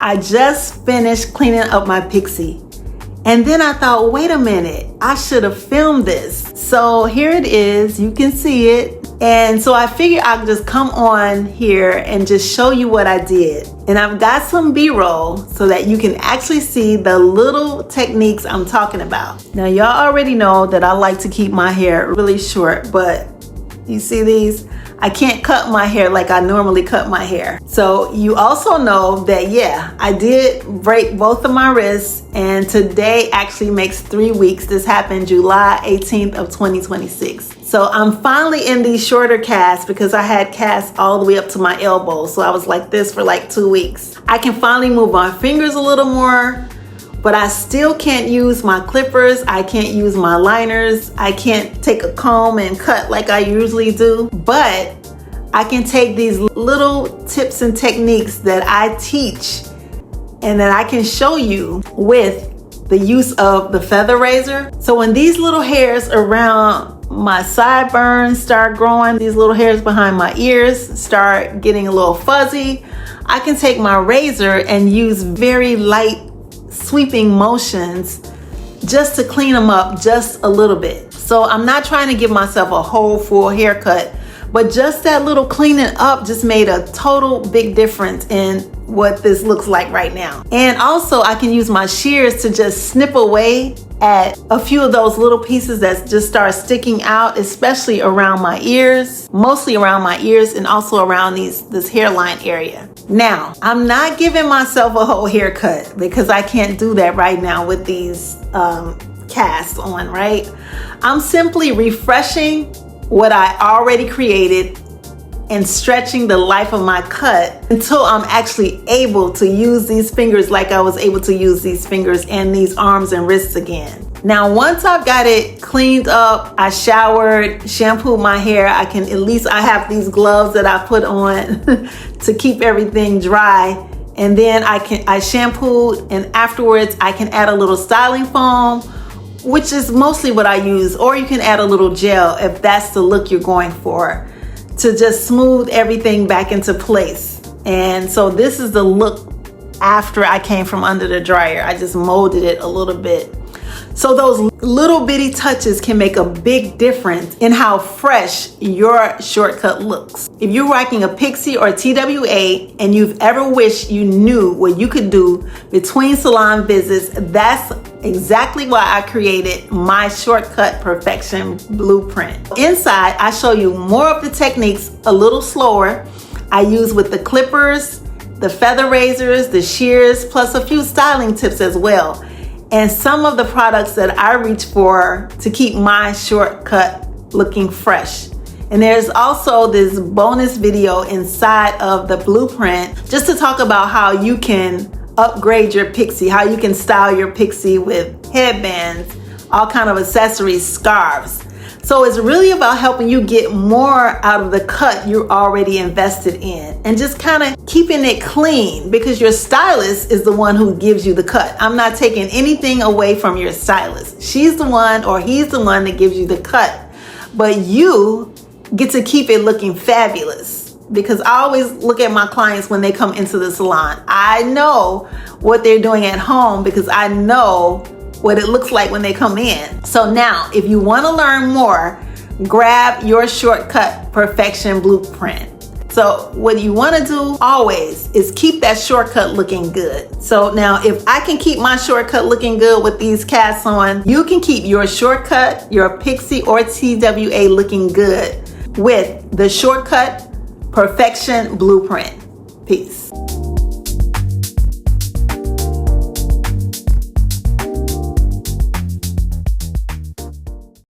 I just finished cleaning up my Pixie. And then I thought, wait a minute, I should have filmed this. So here it is, you can see it. And so I figured I'd just come on here and just show you what I did. And I've got some B-roll so that you can actually see the little techniques I'm talking about. Now y'all already know that I like to keep my hair really short, but you see these? I can't cut my hair like I normally cut my hair. So you also know that, yeah, I did break both of my wrists, and today actually makes 3 weeks. This happened July 18th of 2026. So I'm finally in these shorter casts because I had casts all the way up to my elbow. So I was like this for like 2 weeks. I can finally move my fingers a little more, but I still can't use my clippers. I can't use my liners. I can't take a comb and cut like I usually do, but I can take these little tips and techniques that I teach and that I can show you with the use of the feather razor. So when these little hairs around my sideburns start growing, these little hairs behind my ears start getting a little fuzzy, I can take my razor and use very light sweeping motions just to clean them up just a little bit. So I'm not trying to give myself a whole full haircut, but just that little cleaning up just made a total big difference in what this looks like right now. And also I can use my shears to just snip away at a few of those little pieces that just start sticking out, especially around my ears, mostly around my ears and also around this hairline area. Now, I'm not giving myself a whole haircut because I can't do that right now with these casts on, right? I'm simply refreshing what I already created and stretching the life of my cut until I'm actually able to use these fingers like I was able to use these fingers and these arms and wrists again. Now, once I've got it cleaned up, I showered, shampooed my hair, I have these gloves that I put on to keep everything dry. And then I shampooed, and afterwards I can add a little styling foam, which is mostly what I use, or you can add a little gel if that's the look you're going for, to just smooth everything back into place. And so this is the look after I came from under the dryer. I just molded it a little bit. So those little bitty touches can make a big difference in how fresh your shortcut looks. If you're rocking a Pixie or TWA and you've ever wished you knew what you could do between salon visits, that's exactly why I created my shortcut perfection blueprint. Inside, I show you more of the techniques a little slower. I use with the clippers, the feather razors, the shears, plus a few styling tips as well. And some of the products that I reach for to keep my shortcut looking fresh. And there's also this bonus video inside of the blueprint just to talk about how you can upgrade your Pixie, how you can style your Pixie with headbands, all kind of accessories, scarves. So it's really about helping you get more out of the cut you're already invested in and just kind of keeping it clean, because your stylist is the one who gives you the cut. I'm not taking anything away from your stylist. She's the one, or he's the one that gives you the cut, but you get to keep it looking fabulous. Because I always look at my clients when they come into the salon. I know what they're doing at home because I know what it looks like when they come in. So now, if you want to learn more, grab your shortcut perfection blueprint. So what you want to do always is keep that shortcut looking good. So now, if I can keep my shortcut looking good with these casts on, you can keep your shortcut, your Pixie or TWA looking good with the shortcut perfection blueprint. Peace.